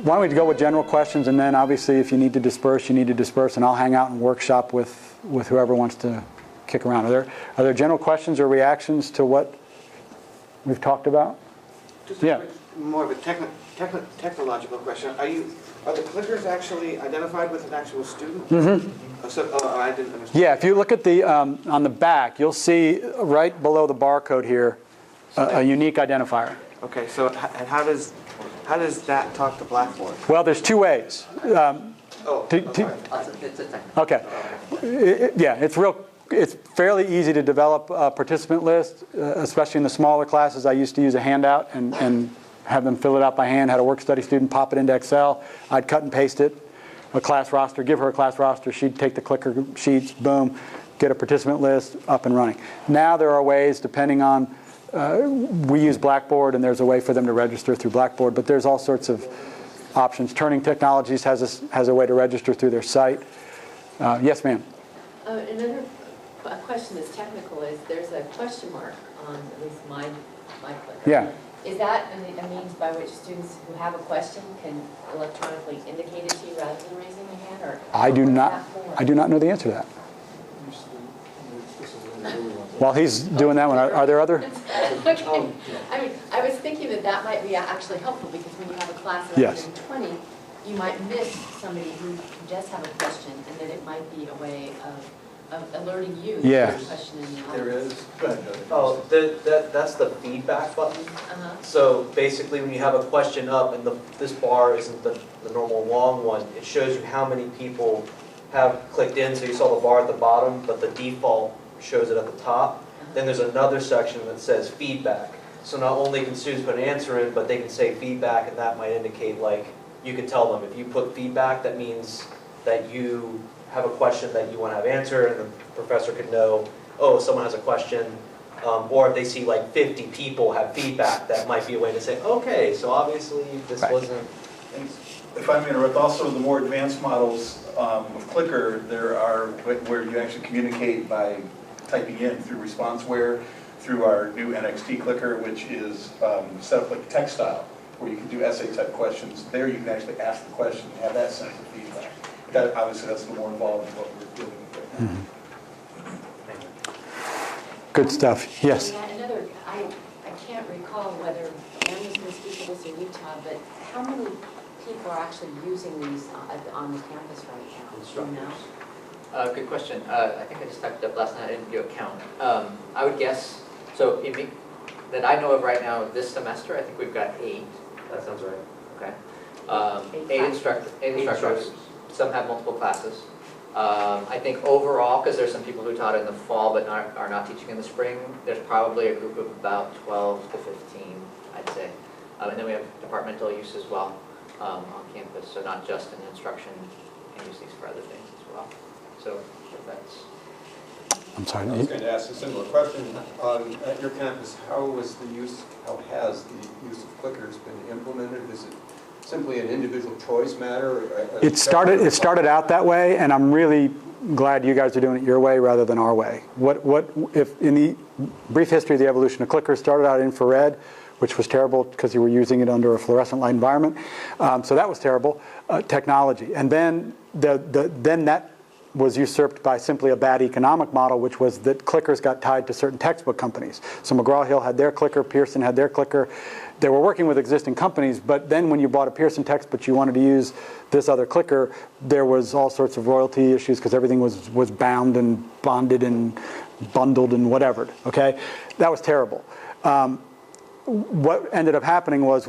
why don't we go with general questions, and then obviously if you need to disperse, you need to disperse, and I'll hang out and workshop with whoever wants to kick around. Are there general questions or reactions to what we've talked about? Just yeah. More of a technological question. Are the clickers actually identified with an actual student? Mm-hmm. I didn't understand. Yeah, if you look at the on the back, you'll see right below the barcode here a unique identifier. Okay, so and how does that talk to Blackboard? Well, there's two ways. Okay. Yeah, it's fairly easy to develop a participant list, especially in the smaller classes. I used to use a handout and have them fill it out by hand, had a work-study student pop it into Excel. I'd cut and paste it, a class roster, give her a class roster. She'd take the clicker sheets, boom, get a participant list up and running. Now there are ways, depending on, we use Blackboard, and there's a way for them to register through Blackboard, but there's all sorts of options. Turning Technologies has a way to register through their site. Yes, ma'am? Another question that's technical is there's a question mark on at least my clicker. Yeah. Is that a means by which students who have a question can electronically indicate it to you rather than raising a hand? Or I do not know the answer to that. While he's doing that one, are there other? Okay. I mean, I was thinking that might be actually helpful because when you have a class of 120, you might miss somebody who does have a question, and then it might be a way of alerting you to a question in the audience. There is. Go ahead, Joe. That's the feedback button. So basically when you have a question up and this bar isn't the normal long one, it shows you how many people have clicked in. So you saw the bar at the bottom, but the default shows it at the top. Then there's another section that says feedback. So not only can students put an answer in, but they can say feedback, and that might indicate, like, you can tell them if you put feedback, that means that you have a question that you want to have answered, and the professor could know, oh, someone has a question. Or if they see like 50 people have feedback, that might be a way to say, okay, so obviously this wasn't. And if I may interrupt, also the more advanced models with Clicker, there are where you actually communicate by typing in through ResponseWare, through our new NXT Clicker, which is set up like text style, where you can do essay type questions. There you can actually ask the question and have that sense of feedback. That, obviously, that's the more involved in what we're dealing with right now. Good stuff. Yes? I can't recall whether Anna's going to speak to this or Utah, but how many people are actually using these on the campus right now? Do you know? Good question. I think I just typed it up last night. I didn't do a count. I would guess, so that I know of right now this semester, I think we've got 8. That sounds right. Okay. 8 instructors. Some have multiple classes. I think overall, because there's some people who taught in the fall but are not teaching in the spring, there's probably a group of about 12 to 15, I'd say. And then we have departmental use as well on campus, so not just in instruction, and use these for other things as well. So that's... I'm sorry. I was going to ask a similar question. At your campus, how has the use of clickers been implemented? Is it simply an individual choice matter? It started out that way, and I'm really glad you guys are doing it your way rather than our way. If in the brief history of the evolution of clickers, started out infrared, which was terrible because you were using it under a fluorescent light environment. So that was terrible technology. And then then that was usurped by simply a bad economic model, which was that clickers got tied to certain textbook companies. So McGraw-Hill had their clicker, Pearson had their clicker. They were working with existing companies, but then when you bought a Pearson textbook, you wanted to use this other clicker, there was all sorts of royalty issues because everything was bound and bonded and bundled and whatever, okay? That was terrible. What ended up happening was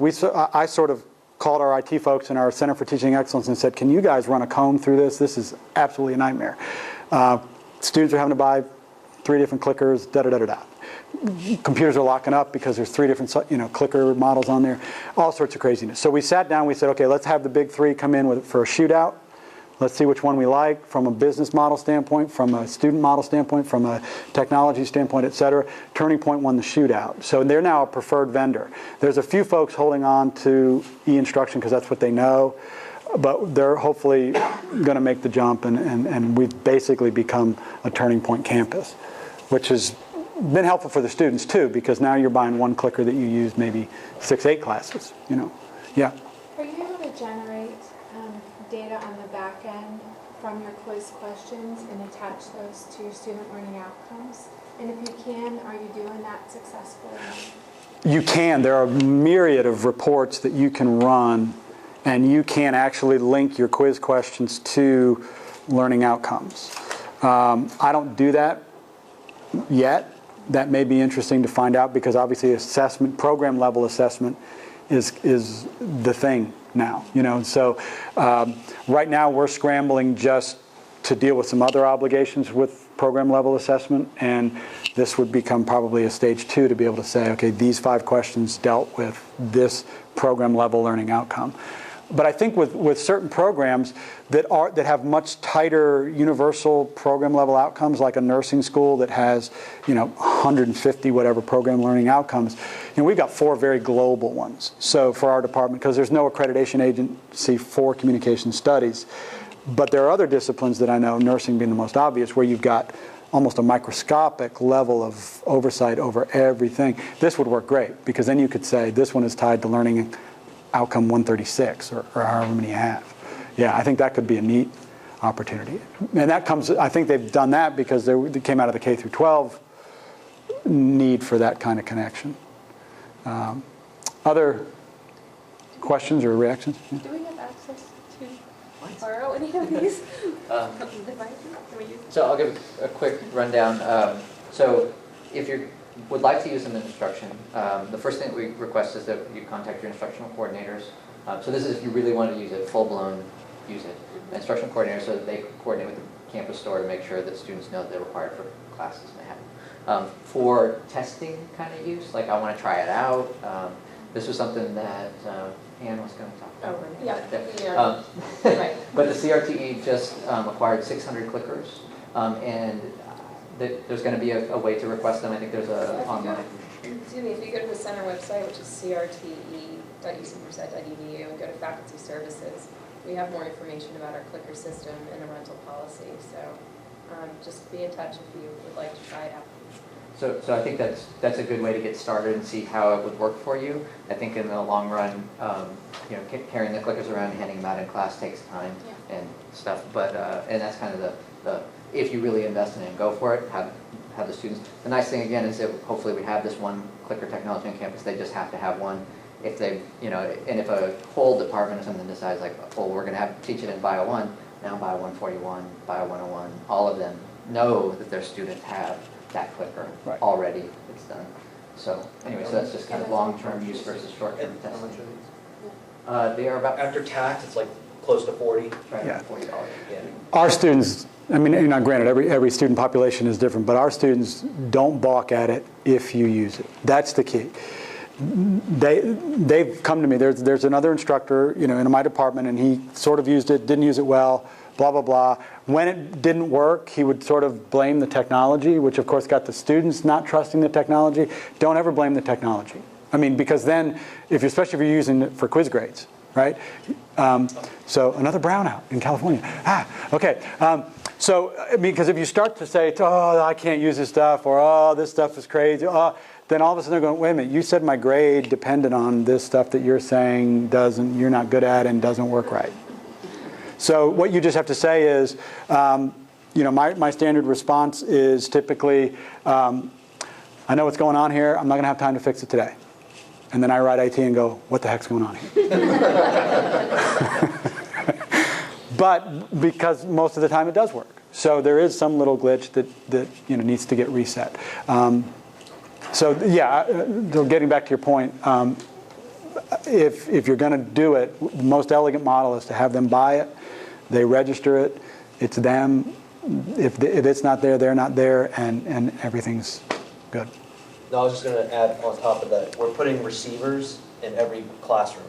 I sort of called our IT folks in our Center for Teaching Excellence and said, can you guys run a comb through this? This is absolutely a nightmare. Students are having to buy 3 different clickers, da-da-da-da-da. Computers are locking up because there's 3 different clicker models on there, all sorts of craziness. So we sat down, we said, okay, let's have the big 3 come in for a shootout. Let's see which one we like from a business model standpoint, from a student model standpoint, from a technology standpoint, et cetera. Turning Point won the shootout. So they're now a preferred vendor. There's a few folks holding on to e-instruction because that's what they know, but they're hopefully going to make the jump, and we've basically become a Turning Point campus, which has been helpful for the students too, because now you're buying one clicker that you use maybe 6, 8 classes, Yeah. Are you able to generate data on the back end from your quiz questions and attach those to your student learning outcomes? And if you can, are you doing that successfully? You can. There are a myriad of reports that you can run, and you can actually link your quiz questions to learning outcomes. I don't do that yet. That may be interesting to find out, because obviously assessment, program level assessment is the thing now. So right now we're scrambling just to deal with some other obligations with program level assessment, and this would become probably a stage 2 to be able to say, okay, these 5 questions dealt with this program level learning outcome. But I think with certain programs that have much tighter universal program level outcomes, like a nursing school that has 150 whatever program learning outcomes, we've got 4 very global ones. So for our department, because there's no accreditation agency for communication studies, but there are other disciplines that I know, nursing being the most obvious, where you've got almost a microscopic level of oversight over everything. This would work great, because then you could say this one is tied to learning outcome 136 or however many you have. Yeah, I think that could be a neat opportunity. And that comes, I think they've done that because they came out of the K through 12 need for that kind of connection. Other questions or reactions? Yeah. Do we have access to borrow any of these devices? So I'll give a quick rundown. So if you would like to use them in instruction, the first thing that we request is that you contact your instructional coordinators. So this is if you really want to use it, full-blown use it. The instructional coordinators, so that they coordinate with the campus store to make sure that students know that they're required for classes and they have. For testing kind of use, like I want to try it out, this was something that Ann was going to talk about. Oh, yeah. Right. But the CRTE just acquired 600 clickers, and there's going to be a way to request them. I think there's a online. Excuse me, if you go to the center website, which is crte.ucmerced.edu, and go to faculty services, we have more information about our clicker system and a rental policy. So just be in touch if you would like to try it out. So I think that's a good way to get started and see how it would work for you. I think in the long run, carrying the clickers around and handing them out in class takes time and stuff. But and that's kind of the if you really invest in it and go for it, have the students. The nice thing again is that hopefully we have this one clicker technology on campus. They just have to have one. If they, and if a whole department or something decides like, oh, we're going to teach it in Bio 1, now Bio 141, Bio 101, all of them know that their students have that clicker already. It's done. So anyway, so that's just kind of long-term use versus short-term testing. They are about, After tax, it's like close to 40. right, Yeah. $40. Yeah. Our students, I mean, granted, every student population is different, but our students don't balk at it if you use it. That's the key. They've come to me. There's another instructor, in my department, and he sort of used it, didn't use it well, blah, blah, blah. When it didn't work, he would sort of blame the technology, which of course got the students not trusting the technology. Don't ever blame the technology. I mean, because then, especially if you're using it for quiz grades, right? So another brownout in California. Okay. Because if you start to say, oh, I can't use this stuff, or oh, this stuff is crazy, then all of a sudden they're going, wait a minute, you said my grade depended on this stuff that you're saying you're not good at and doesn't work right. So what you just have to say is, my standard response is typically, I know what's going on here. I'm not going to have time to fix it today. And then I write IT and go, what the heck's going on here? But because most of the time it does work. So there is some little glitch that needs to get reset. Getting back to your point, if you're going to do it, the most elegant model is to have them buy it, they register it, it's them. If it's not there, they're not there, and everything's good. No, I was just going to add on top of that, we're putting receivers in every classroom.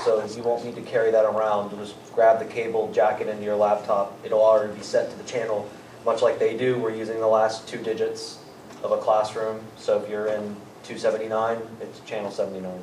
So you won't need to carry that around. You'll just grab the cable, jack it into your laptop. It'll already be set to the channel, much like they do. We're using the last 2 digits of a classroom. So if you're in 279, it's channel 79. I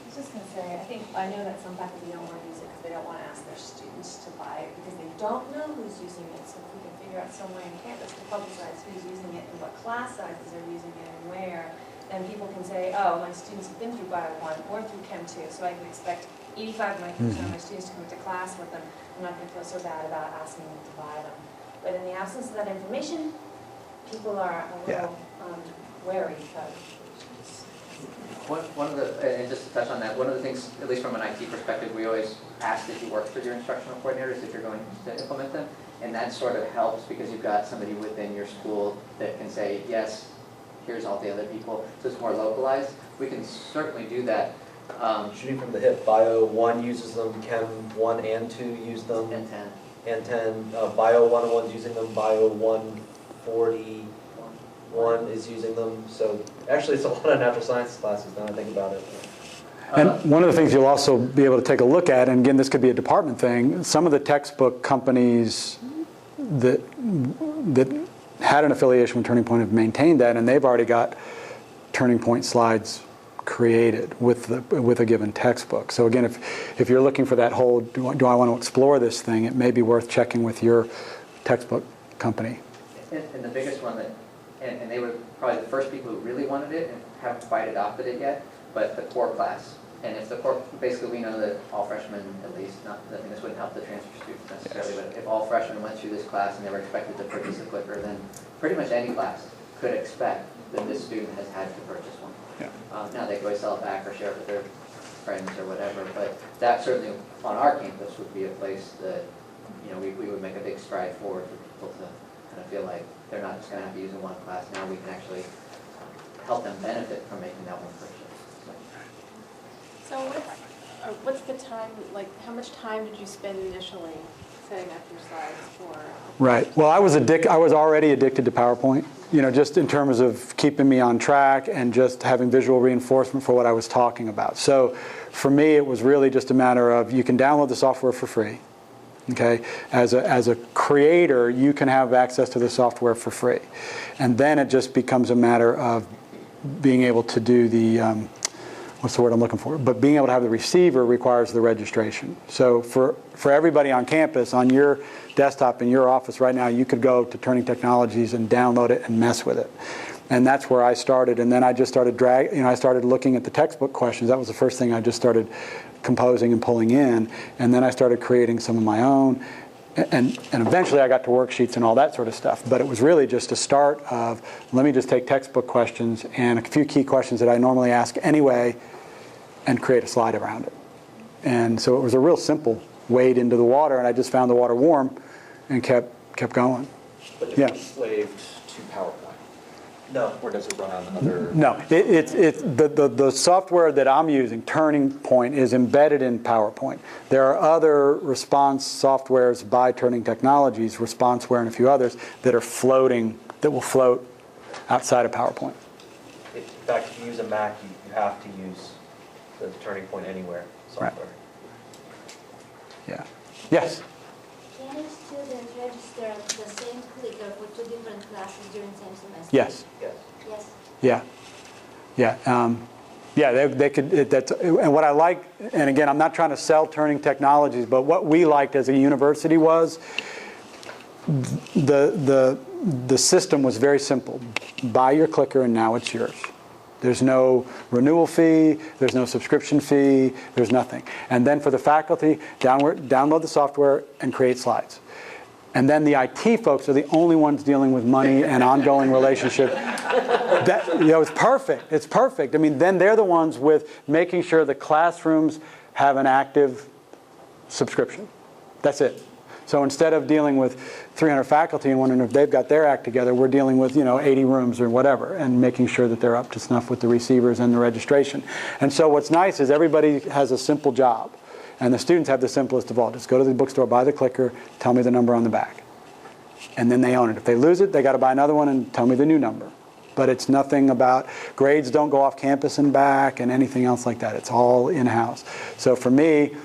was just going to say, I know that some faculty don't want to use it because they don't want to ask their students to buy it because they don't know who's using it. So if we can figure out some way on campus to publicize who's using it and what class sizes are using it and where, then people can say, oh, my students have been through Bio 1 or through Chem 2, so I can expect 85% of my students come into class with them, I'm not going to feel so bad about asking them to buy them. But in the absence of that information, people are a little wary of. One of the, and just to touch on that, one of the things, at least from an IT perspective, we always ask that you work with your instructional coordinators if you're going to implement them. And that sort of helps because you've got somebody within your school that can say, yes, here's all the other people. So it's more localized. We can certainly do that. Shooting from the hip, Bio 1 uses them, Chem 1 and 2 use them. And 10. And 10. Bio 101's using them, Bio 141 is using them. So actually it's a lot of natural science classes now I think about it. And one of the things you'll also be able to take a look at, and again, this could be a department thing, some of the textbook companies that had an affiliation with Turning Point have maintained that, and they've already got Turning Point slides created with a given textbook. So again, if you're looking for that whole, do I want to explore this thing, it may be worth checking with your textbook company. And the biggest one that, and they were probably the first people who really wanted it and haven't quite adopted it yet, but the core class. And if the core, basically we know that all freshmen, at least, not, I mean this wouldn't help the transfer students necessarily, but if all freshmen went through this class and they were expected to purchase a clicker, then pretty much any class could expect that this student has had to purchase one. Yeah. Now they could always sell it back or share it with their friends or whatever, but that certainly on our campus would be a place that, you know, we would make a big stride forward for people to kind of feel like they're not just going to have to use in one class. Now we can actually help them benefit from making that one purchase. So what's the time, like, how much time did you spend initially setting up your slides for? Right. Well, I was already addicted to PowerPoint, you know, just in terms of keeping me on track and just having visual reinforcement for what I was talking about. So for me, it was really just a matter of you can download the software for free. Okay, as a creator, you can have access to the software for free, and then it just becomes a matter of being able to do the what's the word I'm looking for? But being able to have the receiver requires the registration. So for everybody on campus, on your desktop in your office right now, you could go to Turning Technologies and download it and mess with it. And that's where I started. And then I just started I started looking at the textbook questions. That was the first thing I just started composing and pulling in. And then I started creating some of my own. And eventually I got to worksheets and all that sort of stuff. But it was really just a start of, let me just take textbook questions and a few key questions that I normally ask anyway and create a slide around it. And so it was a real simple wade into the water, and I just found the water warm and kept going. But is Yeah. it enslaved to PowerPoint? No. Or does it run on other? No, the software that I'm using, Turning Point, is embedded in PowerPoint. There are other response softwares by Turning Technologies, ResponseWare and a few others, that are floating, that will float outside of PowerPoint. In fact, if you use a Mac, you have to use the Turning Point Anywhere software. Right. Yeah. Yes? Can a student register the same clicker for two different classes during the same semester? Yes. Yes. Yes. Yeah. Yeah. Yeah, they could, that's, and what I like, and again, I'm not trying to sell Turning Technologies, but what we liked as a university was the system was very simple. Buy your clicker and now it's yours. There's no renewal fee, there's no subscription fee, there's nothing. And then for the faculty, download the software and create slides. And then the IT folks are the only ones dealing with money and ongoing relationship. That, you know, it's perfect. It's perfect. I mean, then they're the ones with making sure the classrooms have an active subscription. That's it. So instead of dealing with 300 faculty and wondering if they've got their act together, we're dealing with, 80 rooms or whatever and making sure that they're up to snuff with the receivers and the registration. And so what's nice is everybody has a simple job. And the students have the simplest of all. Just go to the bookstore, buy the clicker, tell me the number on the back. And then they own it. If they lose it, they got to buy another one and tell me the new number. But it's nothing about, grades don't go off campus and back and anything else like that. It's all in-house. So for me,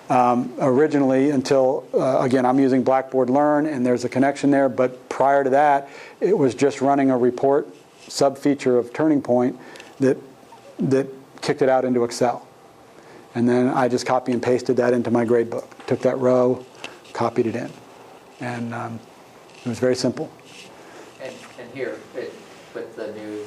originally until, again, I'm using Blackboard Learn and there's a connection there, but prior to that, it was just running a report sub-feature of Turning Point that kicked it out into Excel. And then I just copy and pasted that into my grade book. Took that row, copied it in. And it was very simple. And here, with the new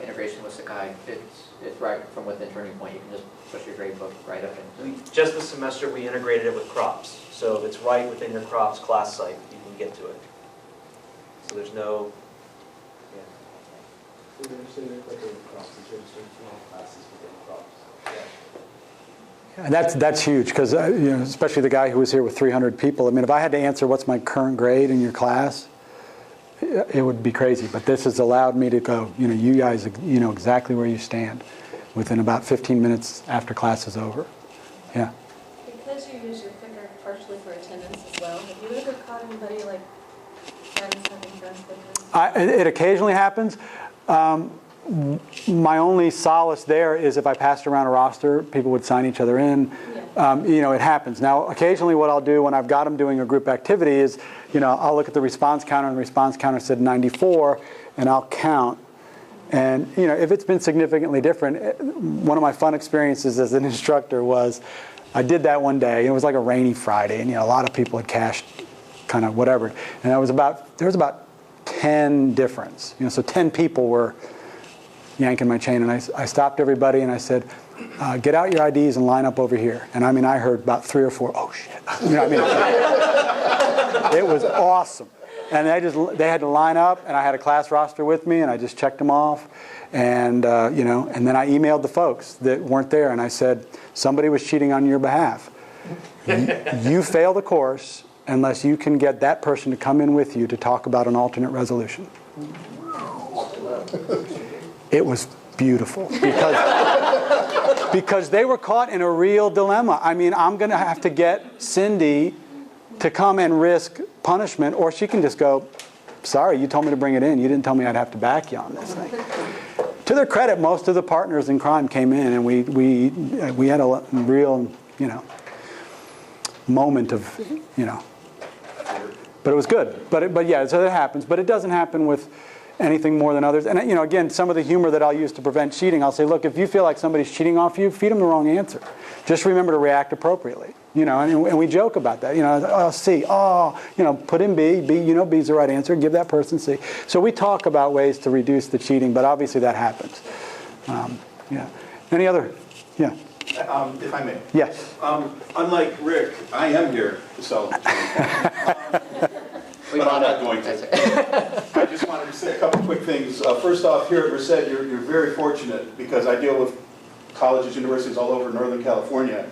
integration with Sakai. It's right from within Turning Point. You can just push your gradebook right up into. Just this semester, we integrated it with crops. So if it's right within your crops class site, you can get to it. So there's no, And that's huge, because especially the guy who was here with 300 people. I mean, if I had to answer what's my current grade in your class, it would be crazy. But this has allowed me to go, you guys, know exactly where you stand within about 15 minutes after class is over. Yeah. Because you use your clicker partially for attendance as well, have you ever caught anybody like friends having done clickers? It occasionally happens. My only solace there is if I passed around a roster, people would sign each other in. Yeah. It happens. Now, occasionally what I'll do when I've got them doing a group activity is, I'll look at the response counter, and the response counter said 94, and I'll count. And, if it's been significantly different, one of my fun experiences as an instructor was I did that one day. It was like a rainy Friday, and, a lot of people had cashed kind of whatever. And there was about 10 difference. So 10 people were yanking my chain, and I stopped everybody and I said, get out your IDs and line up over here. And I heard about 3 or 4, oh shit. It was awesome. And they had to line up, and I had a class roster with me, and I just checked them off. And, and then I emailed the folks that weren't there, and I said, somebody was cheating on your behalf. You fail the course unless you can get that person to come in with you to talk about an alternate resolution. It was beautiful because they were caught in a real dilemma. I mean, I'm going to have to get Cindy to come and risk punishment, or she can just go, sorry, you told me to bring it in. You didn't tell me I'd have to back you on this thing. To their credit, most of the partners in crime came in, and we had a real, moment of, but it was good. But yeah, so that happens. But it doesn't happen with anything more than others. And again, some of the humor that I'll use to prevent cheating, I'll say, look, if you feel like somebody's cheating off you, feed them the wrong answer. Just remember to react appropriately. And we joke about that. C. Put in B. B. B's the right answer. Give that person C. So we talk about ways to reduce the cheating, but obviously that happens. Yeah. Any other? Yeah. If I may. Yes. Unlike Rick, I am here to sell. But I'm not going to. I just wanted to say a couple quick things. First off, here at Merced, you're very fortunate because I deal with colleges, universities all over Northern California.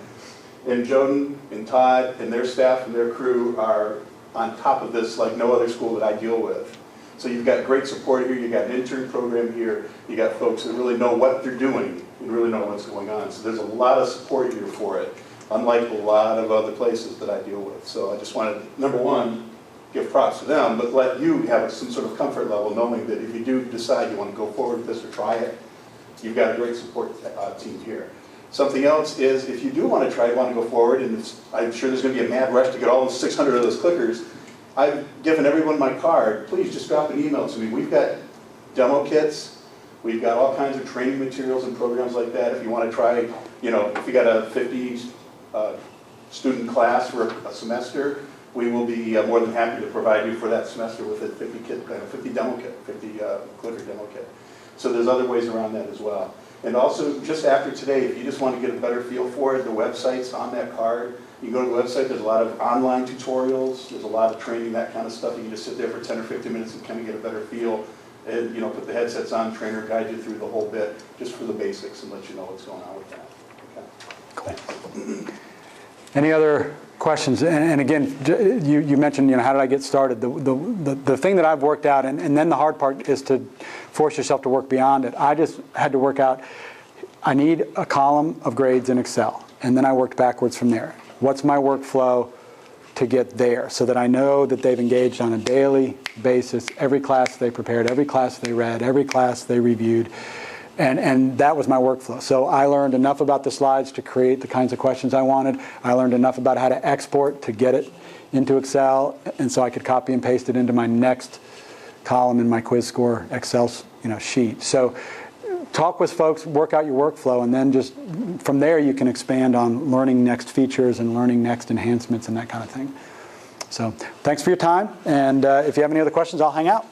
And Joden and Todd and their staff and their crew are on top of this like no other school that I deal with. So you've got great support here. You've got an intern program here. You got folks that really know what they're doing and really know what's going on. So there's a lot of support here for it, unlike a lot of other places that I deal with. So I just wanted, number one, give props to them, but let you have some sort of comfort level knowing that if you do decide you want to go forward with this or try it, you've got a great support team here. Something else is if you do want to go forward, and I'm sure there's going to be a mad rush to get all those 600 of those clickers, I've given everyone my card. Please just drop an email to me. We've got demo kits. We've got all kinds of training materials and programs like that. If you want to try, if you got a 50 student class for a semester, we will be more than happy to provide you for that semester with a 50 demo kit, 50 clicker demo kit. So there's other ways around that as well. And also, just after today, if you just want to get a better feel for it, the website's on that card. You go to the website, there's a lot of online tutorials, there's a lot of training, that kind of stuff. You can just sit there for 10 or 15 minutes and kind of get a better feel. And put the headsets on, trainer guide you through the whole bit, just for the basics and let you know what's going on with that. Okay. Thanks. Any other questions? And again, you mentioned, how did I get started? The thing that I've worked out, and then the hard part is to force yourself to work beyond it. I just had to work out, I need a column of grades in Excel. And then I worked backwards from there. What's my workflow to get there so that I know that they've engaged on a daily basis, every class they prepared, every class they read, every class they reviewed. And that was my workflow. So I learned enough about the slides to create the kinds of questions I wanted. I learned enough about how to export to get it into Excel, and so I could copy and paste it into my next column in my quiz score Excel sheet. So talk with folks, work out your workflow, and then just from there you can expand on learning next features and learning next enhancements and that kind of thing. So thanks for your time, and if you have any other questions, I'll hang out.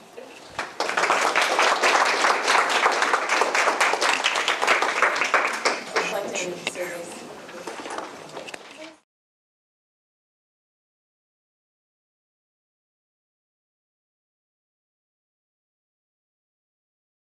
much. Sending surveys.